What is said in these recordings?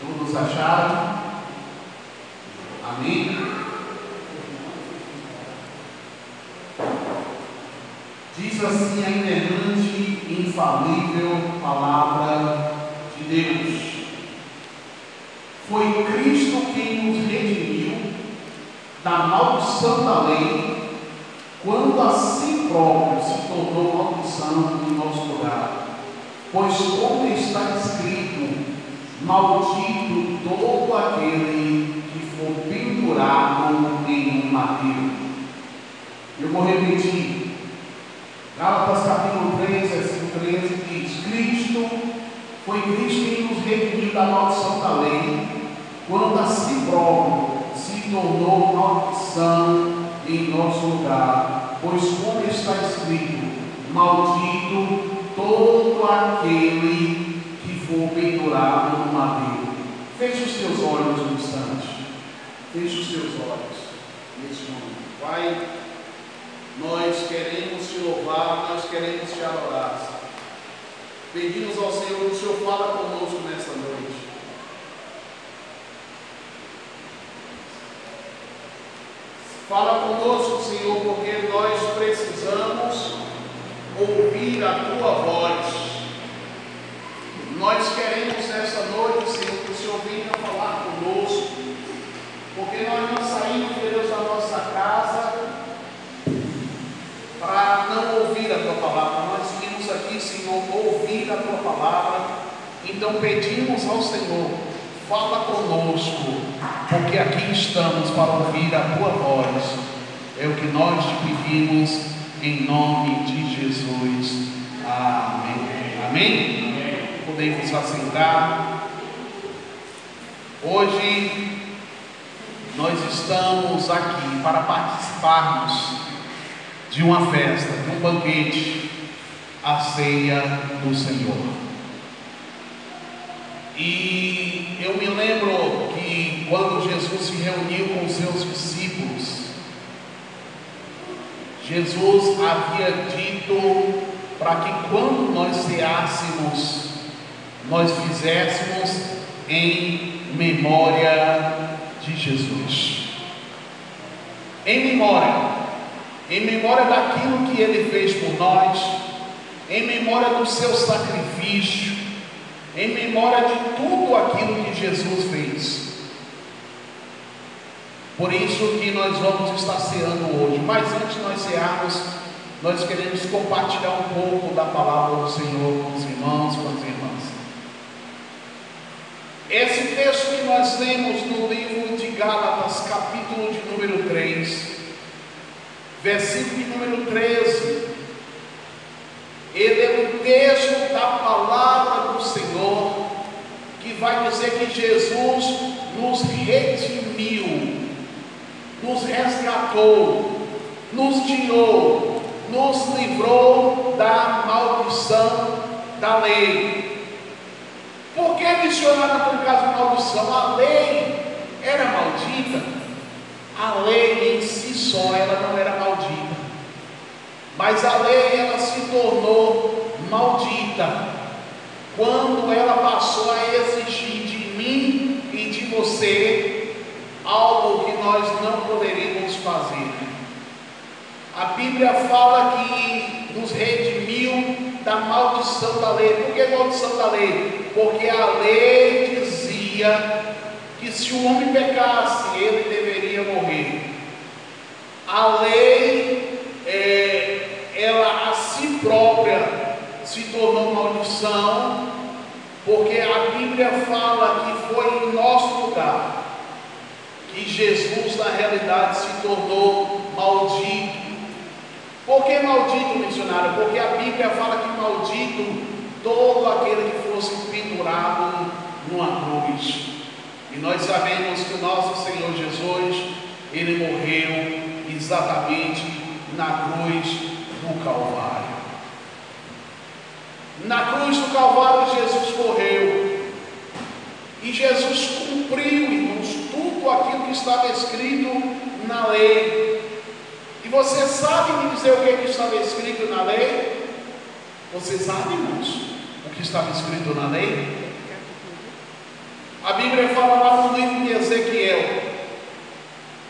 Todos acharam? Amém? Diz assim a inerrante e infalível palavra de Deus: foi Cristo quem nos redimiu da maldição da lei, quando a si próprio se tornou maldição em nosso lugar. Pois como está escrito: maldito todo aquele que for pendurado em um madeiro. Eu vou repetir. Gálatas capítulo 3, versículo 13 diz: foi Cristo quem nos redimiu da maldição da lei, quando a si próprio se tornou maldição em nosso lugar. Pois como está escrito: maldito todo aquele que for pendurado no madeiro. Feche os teus olhos um instante. Feche os teus olhos nesse momento. Pai, nós queremos te louvar, nós queremos te adorar. Pedimos ao Senhor que o Senhor fala conosco nessa noite. Fala conosco, Senhor, porque nós precisamos ouvir a tua voz. Nós queremos nessa noite, Senhor, que o Senhor venha falar conosco, porque nós não saímos, Deus, da nossa casa para não ouvir a tua palavra. Nós viemos aqui, Senhor, ouvir a tua palavra. Então pedimos ao Senhor: fala conosco, porque aqui estamos para ouvir a tua voz. É o que nós te pedimos, em nome de Jesus. Amém. Amém? Podemos assentar. Hoje nós estamos aqui para participarmos de uma festa, de um banquete, a ceia do Senhor. E eu me lembro que quando Jesus se reuniu com os seus discípulos, Jesus havia dito para que quando nós ceássemos, nós fizéssemos em memória de Jesus. Em memória daquilo que Ele fez por nós, em memória do seu sacrifício, em memória de tudo aquilo que Jesus fez. Por isso que nós vamos estar ceando hoje. Mas antes de nós cearmos, nós queremos compartilhar um pouco da palavra do Senhor com os irmãos, com as irmãs. Esse texto que nós lemos no livro de Gálatas, capítulo de número 3, versículo de número 13, ele é um texto da palavra do Senhor, que vai dizer que Jesus nos redimiu, nos resgatou, nos tirou, nos livrou da maldição da lei. Por que missionário por causa de maldição? A lei era maldita. A lei em si só, ela não era maldita, mas a lei, ela se tornou maldita quando ela passou a exigir de mim e de você algo que nós não poderíamos fazer. A Bíblia fala que nos redimiu da maldição da lei. Por que maldição da lei? Porque a lei dizia que se o homem pecasse, ele deveria morrer. A lei, ela a si própria se tornou maldição, porque a Bíblia fala que foi em nosso lugar que Jesus na realidade se tornou maldito. Por que maldito, missionário? Porque a Bíblia fala que maldito todo aquele que fosse pendurado numa cruz. E nós sabemos que o nosso Senhor Jesus, Ele morreu exatamente na cruz do Calvário. Na cruz do Calvário Jesus morreu. E Jesus cumpriu, irmãos, tudo aquilo que estava escrito na lei. E você sabe me dizer o que estava escrito na lei? Você sabe, irmãos, o que estava escrito na lei? A Bíblia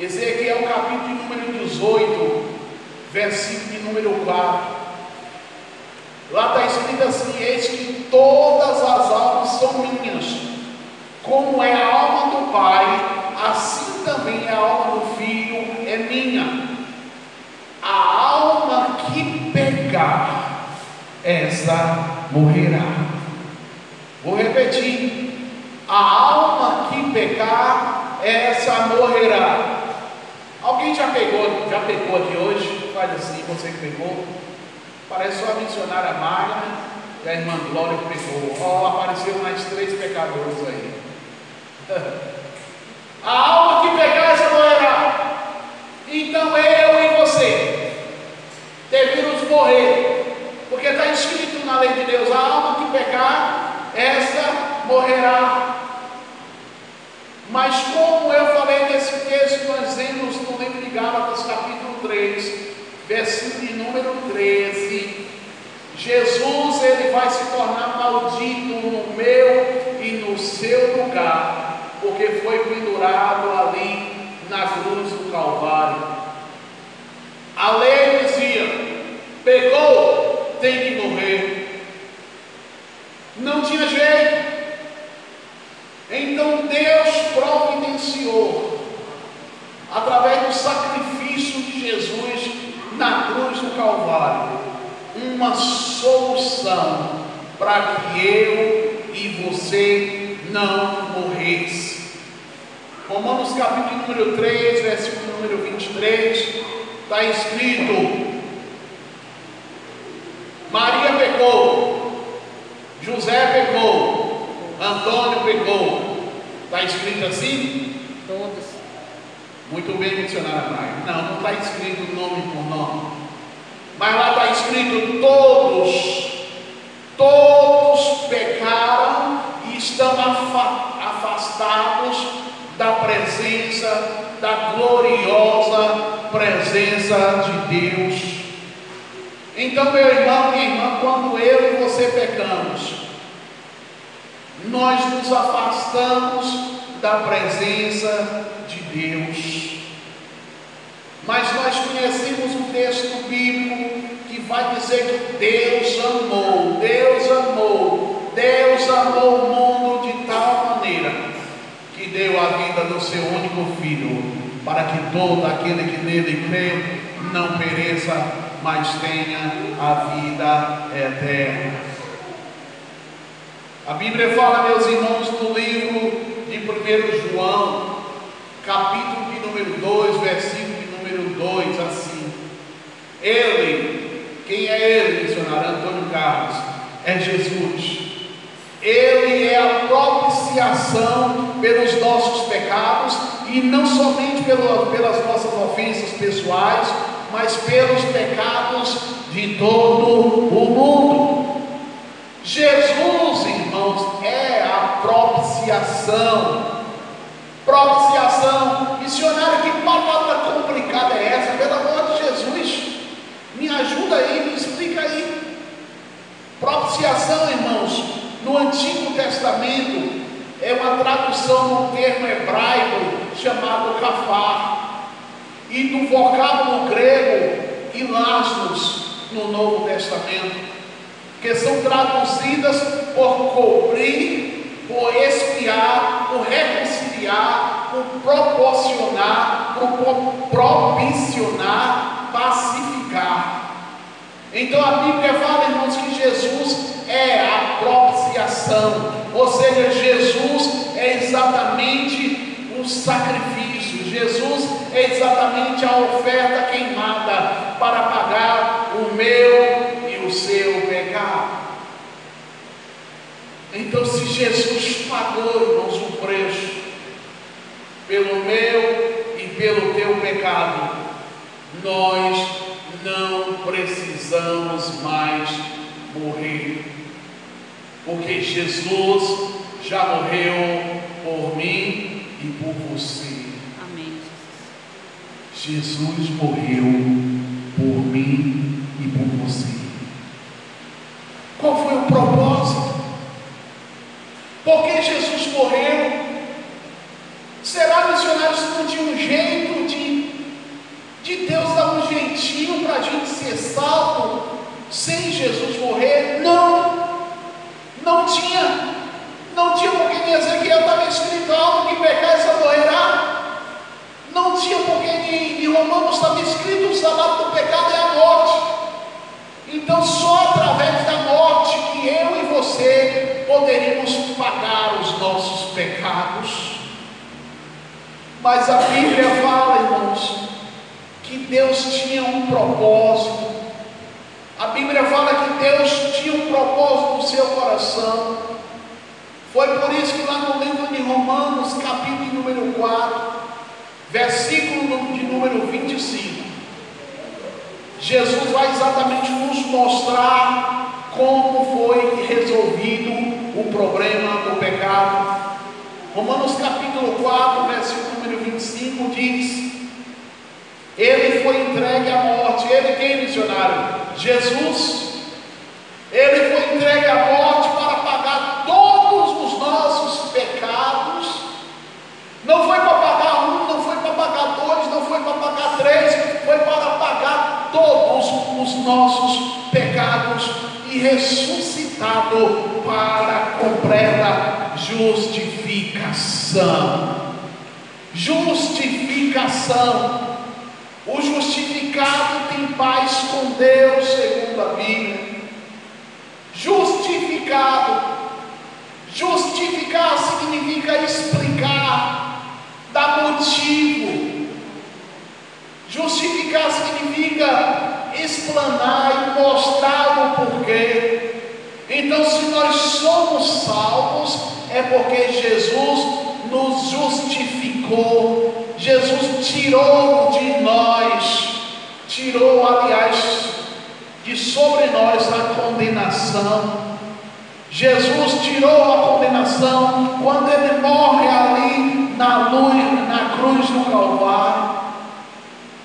Ezequiel capítulo de número 18, versículo de número 4. Lá está escrito assim: eis que todas as almas são minhas, como é a alma do Pai, assim também a alma do Filho é minha. A alma que pecar, essa morrerá. Vou repetir: a alma que pecar, essa morrerá. Alguém já pegou aqui hoje? Faz assim, você que pegou. Parece só a missionária Magna e a irmã Glória que pegou. Ó, apareceram mais 3 pecadores aí. A alma que pecar, essa morrerá. Então eu e você devemos morrer, porque está escrito na lei de Deus: a alma que pecar, essa morrerá. Mas como eu falei nesse texto, nós vemos no livro de Gálatas capítulo 3, versículo de número 13, Jesus ele vai se tornar maldito no meu e no seu lugar, porque foi pendurado ali na cruz do Calvário. A lei dizia: pecou, tem que morrer. Não tinha jeito. Então Deus providenciou, através do sacrifício de Jesus na cruz do Calvário, uma solução para que eu e você não morresse. Romanos capítulo número 3, versículo número 23, está escrito: Maria pecou, José pecou, Antônio pecou. Está escrito assim? Todos. Muito bem, missionária Maia. Não está escrito nome por nome, mas lá está escrito: todos pecaram e estão afastados da presença, da gloriosa presença de Deus. Então, meu irmão, minha irmã, quando eu e você pecamos, nós nos afastamos da presença de Deus. Mas nós conhecemos um texto bíblico que vai dizer que Deus amou o mundo de tal maneira que deu a vida do seu único Filho, para que todo aquele que nele crê não pereça, mas tenha a vida eterna. A Bíblia fala, meus irmãos, no livro de 1 João, capítulo de número 2, versículo de número 2, assim: Ele, quem é ele, missionário Antônio Carlos? É Jesus. Ele é a propiciação pelos nossos pecados, e não somente pelas nossas ofensas pessoais, mas pelos pecados de todo o mundo. Jesus, irmãos, é a propiciação. Propiciação. Missionário, que palavra complicada é essa? Pelo amor de Jesus, me ajuda aí, me explica aí. Propiciação, irmãos, no Antigo Testamento é uma tradução de um termo hebraico chamado kafar, e do vocábulo grego ilasmos no Novo Testamento, que são traduzidas por cobrir, por expiar, por reconciliar, por proporcionar, por propiciar, pacificar. Então a Bíblia fala, irmãos, que Jesus é a propiciação, ou seja, Jesus é exatamente o sacrifício, Jesus é exatamente a oferta queimada para pagar o meu e o seu pecado. Então, se Jesus pagou, irmãos, o preço pelo meu e pelo teu pecado, nós não precisamos mais morrer, porque Jesus já morreu por mim e por você. Amém. Jesus morreu por mim e por você. Qual foi o propósito? Por que Jesus morreu? Será, missionário, se não tinha um jeito de de Deus dar um jeitinho para a gente ser salvo sem Jesus morrer. Não tinha. Não tinha, porque em Ezequiel estava escrito algo que pecar e morrerá. Não tinha, porque em Romanos estava escrito: o salário do pecado é a morte. Então só através da morte que eu e você poderíamos pagar os nossos pecados. Mas a Bíblia fala, irmãos, que Deus tinha um propósito. A Bíblia fala que Deus tinha um propósito no seu coração. Foi por isso que lá no livro de Romanos, capítulo número 4, versículo de número 25, Jesus vai exatamente nos mostrar como foi resolvido o problema do pecado. Romanos capítulo 4, versículo número 25 diz: ele foi entregue à morte. Ele, quem, missionário? Jesus. Ele foi entregue à morte para pagar todos os nossos pecados. Não foi para pagar um, não foi para pagar dois, não foi para pagar três, foi para pagar todos os nossos pecados e ressuscitado para completa justificação. Justificação. O justificado tem paz com Deus, segundo a Bíblia. Justificado. Justificar significa explicar, dar motivo. Justificar significa explanar e mostrar o porquê. Então, se nós somos salvos, é porque Jesus nos justificou. Jesus tirou de nós, aliás, de sobre nós a condenação. Jesus tirou a condenação quando ele morre ali na cruz do Calvário.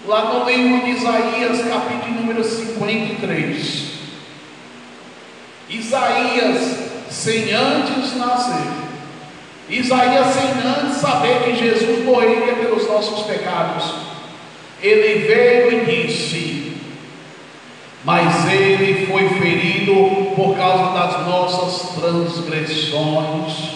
Lá no livro de Isaías, capítulo número 53. Isaías, sem antes nascer. Isaías, sem antes saber que Jesus morreria pelos nossos pecados, ele veio e disse: mas ele foi ferido por causa das nossas transgressões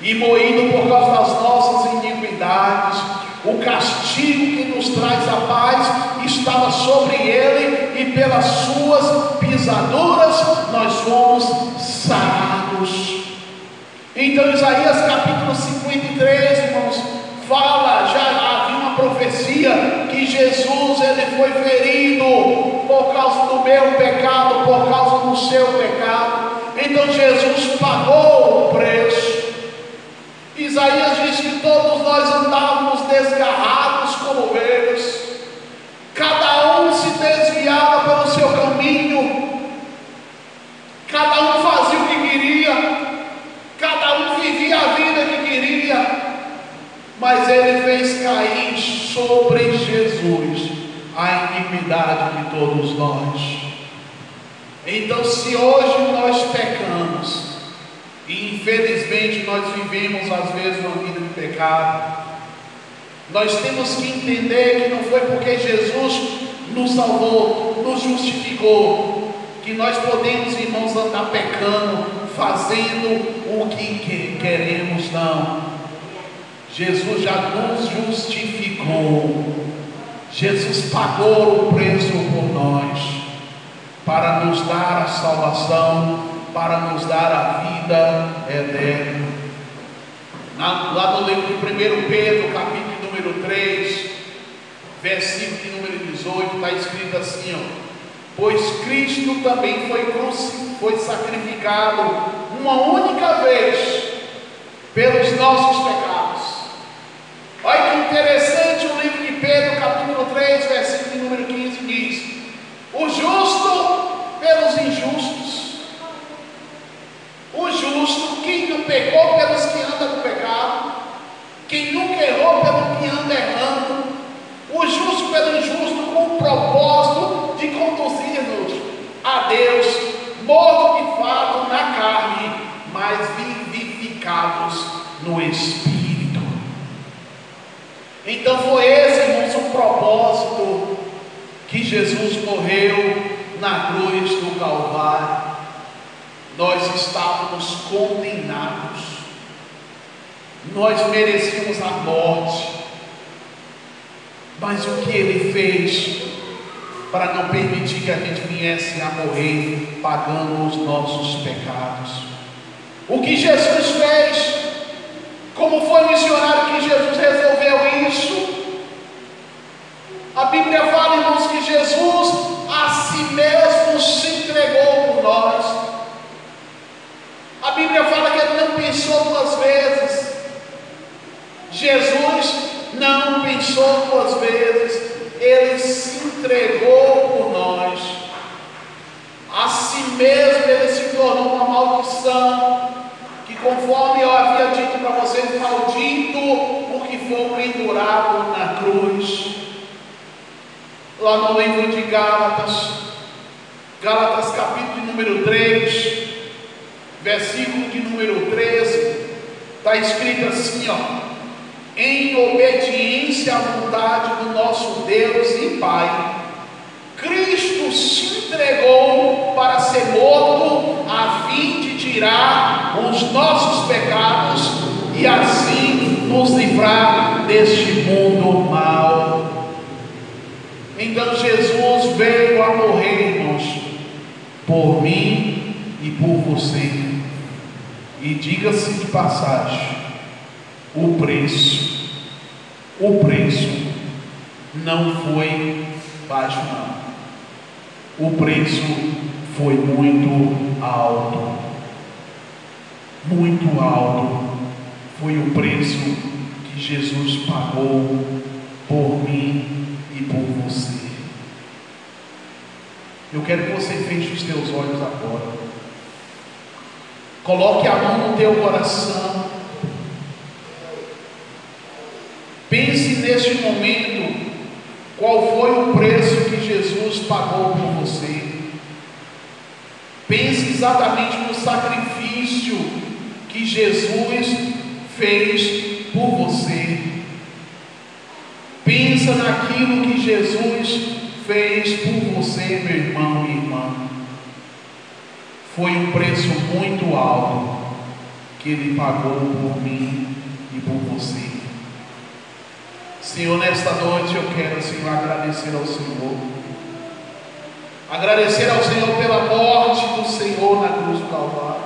e moído por causa das nossas iniquidades. O castigo que nos traz a paz estava sobre ele, e pelas suas pisaduras nós fomos sarados. Então Isaías capítulo 53, irmãos, fala, já havia uma profecia que Jesus ele foi ferido por causa do meu pecado, por causa do seu pecado. Então Jesus pagou o preço. Isaías diz que todos nós andávamos desgarrados como ovelhas, cada um se desviava pelo seu caminho, cada um fazia o que queria, cada um vivia a vida que queria, mas ele fez cair sobre Jesus a iniquidade de todos nós. Então, se hoje nós pecamos, e infelizmente nós vivemos às vezes uma vida de pecado, nós temos que entender que não foi porque Jesus nos salvou, nos justificou, que nós podemos, irmãos, andar pecando, fazendo o que queremos. Não. Jesus já nos justificou. Jesus pagou o preço por nós, para nos dar a salvação, para nos dar a vida eterna. Lá no livro de 1 Pedro, capítulo número 3, versículo de número 18, está escrito assim, ó: pois Cristo também foi sacrificado uma única vez pelos nossos pecados. Olha que interessante, o livro de Pedro, capítulo 3, versículo de número 15 diz: o justo pelos injustos. O justo, quem não pecou pelos que andam no pecado, quem nunca errou pelo que anda errando, o justo pelo injusto, com o propósito de conduzir-nos a Deus, morto de fato na carne, mas vivificados no Espírito. Então foi esse, irmãos, o propósito que Jesus morreu na cruz do Calvário, nós estávamos condenados, nós merecíamos a morte, mas o que Ele fez para não permitir que a gente viesse a morrer pagando os nossos pecados? O que Jesus fez? Como foi missionário que Jesus resolveu isso? A Bíblia fala, irmãos, que Jesus a si mesmo se entregou por nós. A Bíblia fala que Ele não pensou duas vezes. Jesus não pensou duas vezes. Ele se entregou por nós. A si mesmo Ele se tornou uma maldição, que conforme eu havia dito para vocês, maldito o que for pendurado na cruz. Lá no livro de Gálatas capítulo número 3, versículo de número 13, está escrito assim, em obediência à vontade do nosso Deus e Pai, Cristo se entregou para ser morto, a fim de tirar os nossos pecados e assim nos livrar deste mundo mau. Então Jesus veio a morrer, irmãos, por mim e por você. E diga-se de passagem, o preço não foi baixo não. O preço foi muito alto. Muito alto foi o preço que Jesus pagou por mim e por você. Eu quero que você feche os teus olhos agora. Coloque a mão no teu coração. Pense neste momento qual foi o preço que Jesus pagou por você. Pense exatamente no sacrifício que Jesus fez por você. Pensa naquilo que Jesus fez por você, meu irmão e irmã. Foi um preço muito alto que Ele pagou por mim e por você. Senhor, nesta noite eu quero, Senhor, agradecer ao Senhor. Agradecer ao Senhor pela morte do Senhor na cruz do Calvário.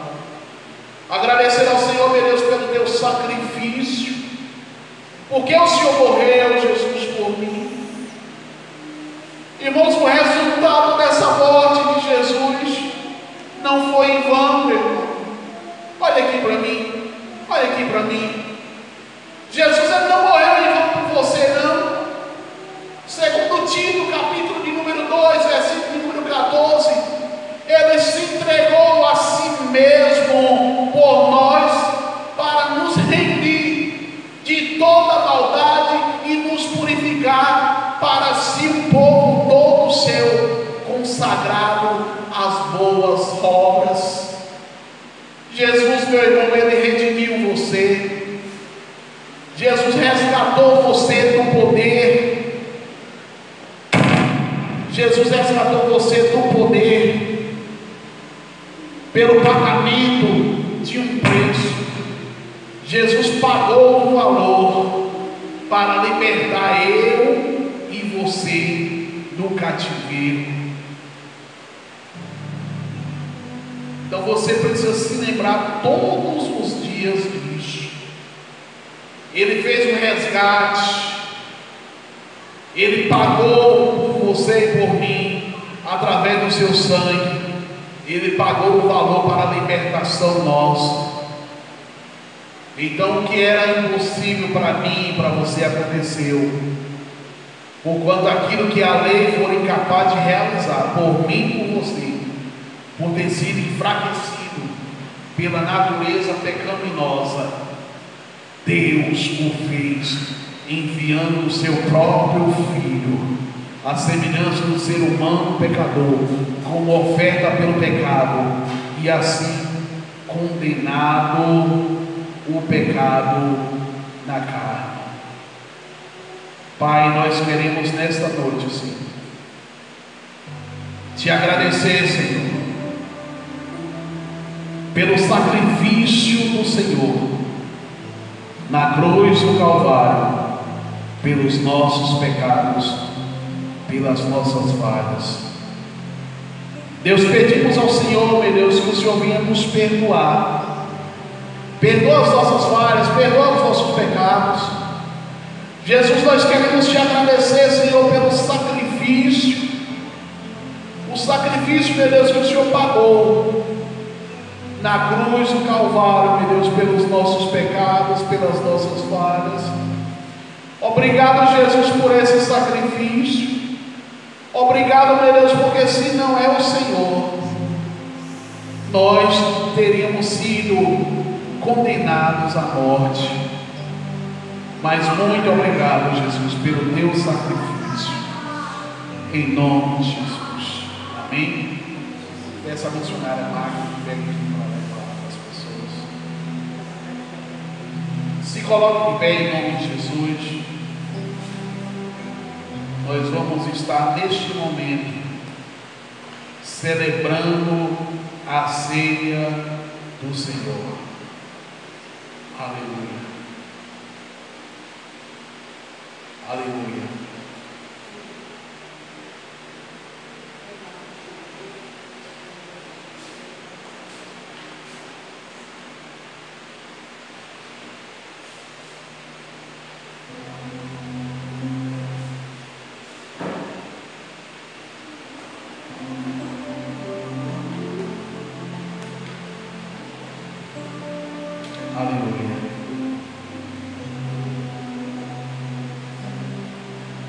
Agradecer ao Senhor, meu Deus, pelo teu sacrifício. Porque o Senhor morreu, Jesus, por mim. Irmãos, o resultado dessa morte de Jesus não foi em vão, meu irmão. Olha aqui para mim. Olha aqui para mim. Jesus ele não morreu em vão por você, não. Segundo Tito, capítulo de número 2, versículo de número 14, Ele se entregou a si mesmo por nós, para nos remir de toda maldade e nos purificar para si um povo todo seu, consagrado às boas obras. Jesus, meu irmão, Ele redimiu você. Jesus resgatou você do poder. Jesus resgatou você do poder pelo pagamento de um preço. Jesus pagou um valor para libertar eu e você do cativeiro. Então você precisa se lembrar todos os dias disso. Ele fez um resgate. Ele pagou por você e por mim através do seu sangue. Ele pagou o valor para a libertação nossa. Então o que era impossível para mim e para você aconteceu. Porquanto aquilo que a lei for incapaz de realizar por mim e por você, por ter sido enfraquecido pela natureza pecaminosa, Deus o fez, enviando o seu próprio Filho, à semelhança do ser humano pecador, como oferta pelo pecado, e assim condenado o pecado na carne. Pai, nós queremos nesta noite, Senhor, te agradecer, Senhor, pelo sacrifício do Senhor na cruz do Calvário, pelos nossos pecados, pelas nossas falhas. Deus, pedimos ao Senhor, meu Deus, que o Senhor venha nos perdoar. Perdoa as nossas falhas, perdoa os nossos pecados. Jesus, nós queremos te agradecer, Senhor, pelo sacrifício. O sacrifício, meu Deus, que o Senhor pagou na cruz do Calvário, meu Deus, pelos nossos pecados, pelas nossas falhas. Obrigado, Jesus, por esse sacrifício. Obrigado, meu Deus, porque se não é o Senhor, nós teríamos sido condenados à morte. Mas muito obrigado, Jesus, pelo teu sacrifício, em nome de Jesus. Amém. Essa missionária Magna que vem aqui para falar com as pessoas. Se coloque de pé em nome de Jesus. Nós vamos estar neste momento celebrando a ceia do Senhor. Aleluia. Aleluia.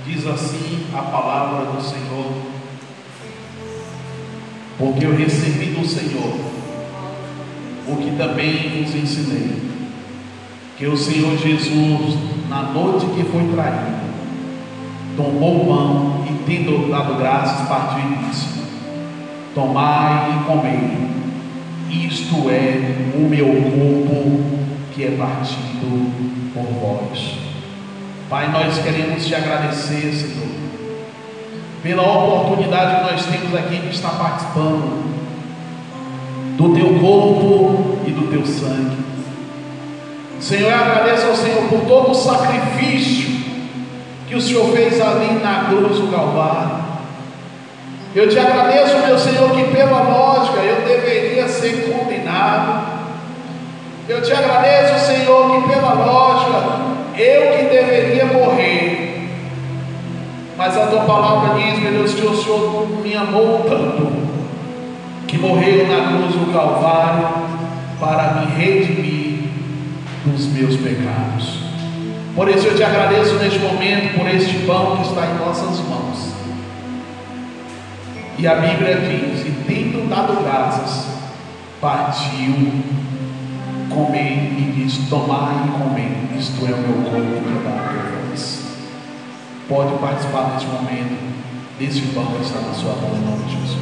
Diz assim a palavra do Senhor: porque eu recebi do Senhor o que também vos ensinei, que o Senhor Jesus, na noite que foi traído, tomou o pão e, tendo dado graças, partiu e disse: tomai e comei, isto é o meu corpo que é partido por vós. Pai, nós queremos te agradecer, Senhor, pela oportunidade que nós temos aqui de estar participando do teu corpo e do teu sangue. Senhor, eu agradeço ao Senhor por todo o sacrifício que o Senhor fez ali na cruz do Calvário. Eu te agradeço, meu Senhor, que pela lógica eu deveria ser condenado. Eu te agradeço, Senhor, que pela lógica eu que deveria morrer, mas a tua palavra diz, meu Deus, que o Senhor me amou tanto, que morreu na cruz do Calvário para me redimir dos meus pecados. Por isso eu te agradeço neste momento por este pão que está em nossas mãos. E a Bíblia diz: e tendo dado graças, partiu, comei e diz: tomai e comei, isto é o meu corpo que dá por vós. Pode participar neste momento deste pão que está na sua mão, em nome de Jesus.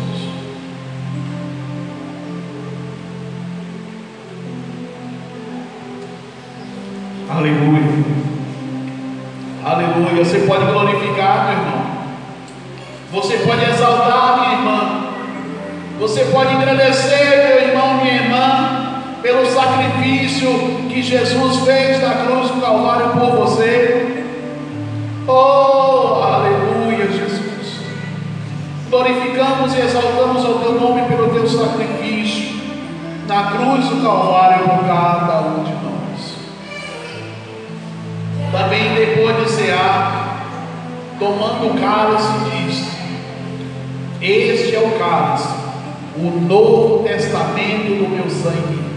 Aleluia, aleluia. Você pode glorificar, meu irmão, você pode exaltar, minha irmã, você pode agradecer, meu irmão, minha irmã, pelo sacrifício que Jesus fez na cruz do Calvário por você. Oh, aleluia, Jesus. Glorificamos e exaltamos o teu nome pelo teu sacrifício na cruz do Calvário por cada um de nós. Também depois de cear, tomando o cálice, diz: este é o cálice, o novo testamento do meu sangue.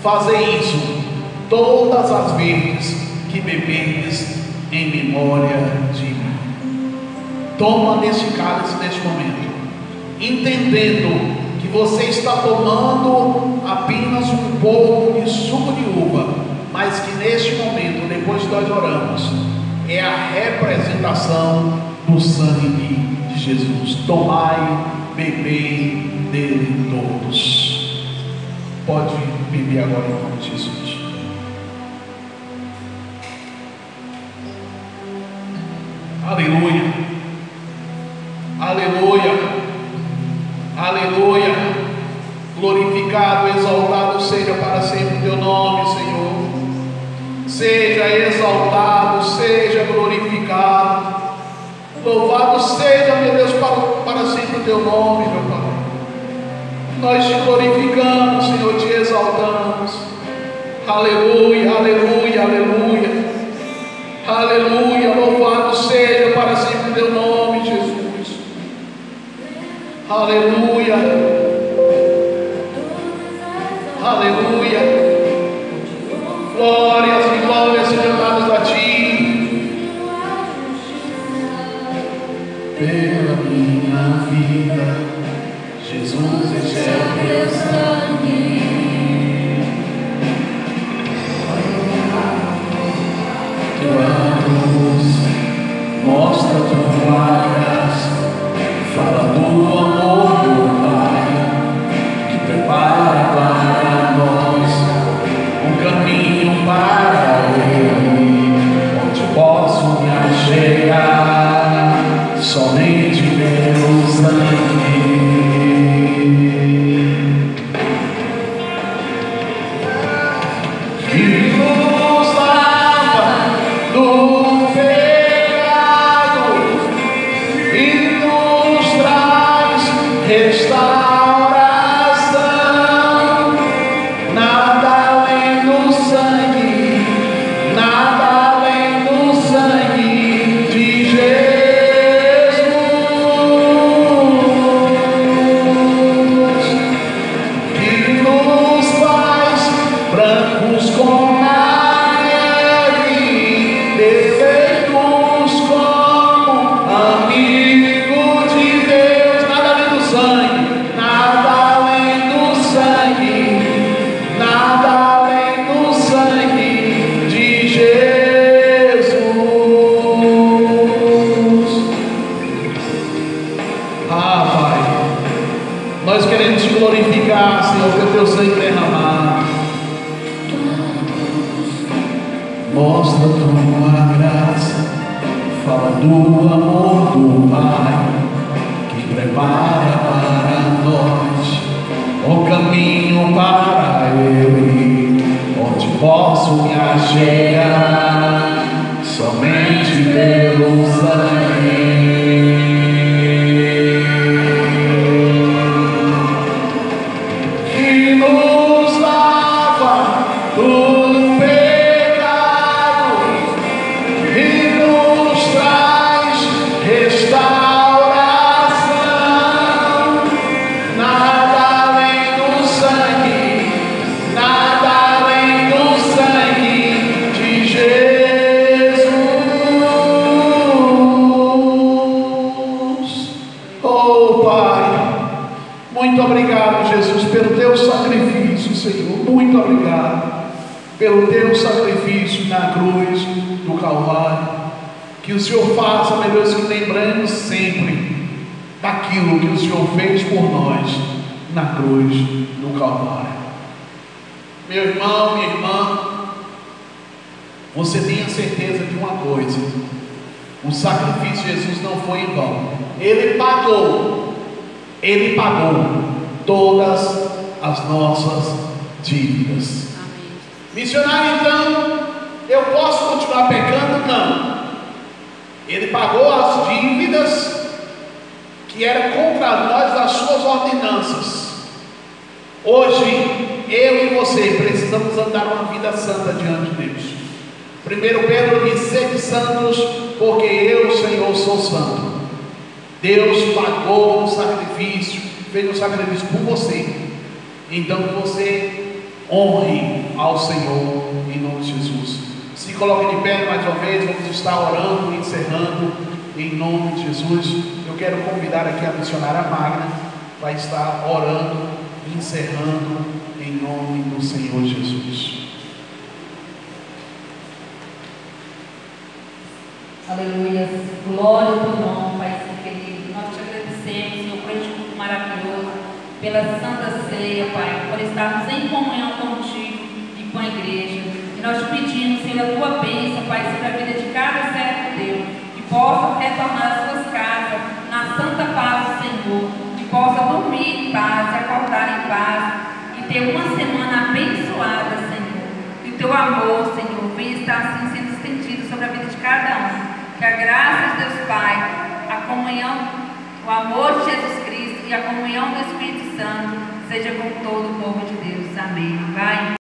Fazei isso todas as vezes que beberdes em memória de mim. Toma neste cálice neste momento, entendendo que você está tomando apenas um pouco de suco de uva, mas que neste momento, depois que nós oramos, é a representação do sangue de Jesus. Tomai, bebei dele todos. Pode beber agora em nome de Jesus. Aleluia, aleluia. glorificado, exaltado seja para sempre o teu nome, Senhor. Seja exaltado, seja glorificado, louvado seja, meu Deus, para sempre o teu nome, meu Pai. Nós te glorificamos, Senhor, te exaltamos. Aleluia, aleluia, aleluia. Aleluia, louvado seja para sempre o teu nome, Jesus. Aleluia. Aleluia. Glórias e glórias sejam dadas a ti. Pela minha vida, Jesus, esse é o teu sangue. Tua luz mostra tua graça, fala do amor do Pai, que prepara para nós um caminho para Ele, onde posso me achegar somente pelo sangue. Mostra tua graça, fala do amor do Pai, que prepara para nós o caminho para Ele, onde posso me achegar somente pelo sangue. Que nos lava do muito obrigado pelo teu sacrifício na cruz do Calvário. Que o Senhor faça, meu Deus, que lembremos sempre daquilo que o Senhor fez por nós na cruz do Calvário. Meu irmão, minha irmã, você tenha certeza de uma coisa: o sacrifício de Jesus não foi em vão. Ele pagou todas as nossas dívidas. Amém. Missionário, então, eu posso continuar pecando? Não. Ele pagou as dívidas que eram contra nós das suas ordenanças. Hoje, eu e você precisamos andar uma vida santa diante de Deus. 1 Pedro diz: sede santos, porque eu, Senhor, sou santo. Deus pagou um sacrifício, fez um sacrifício por você. Então você honre ao Senhor em nome de Jesus. Se coloque de pé mais uma vez, vamos estar orando, encerrando em nome de Jesus. Eu quero convidar aqui a missionária Magna para estar orando, encerrando em nome do Senhor Jesus. Aleluia, glória ao teu nome, Pai querido. Nós te agradecemos, Senhor, por este culto maravilhoso, pela Santa Ceia, Pai, por estarmos em comunhão contigo e com a igreja. E nós te pedimos, Senhor, a tua bênção, Pai, sobre a vida de cada servo teu, que possa retornar às suas casas na santa paz do Senhor, que possa dormir em paz, acordar em paz, e ter uma semana abençoada, Senhor. E o teu amor, Senhor, venha estar assim sendo estendido sobre a vida de cada um. Que a graça de Deus Pai, a comunhão, o amor de Jesus Cristo e a comunhão do Espírito Santo seja com todo o povo de Deus. Amém. Vai.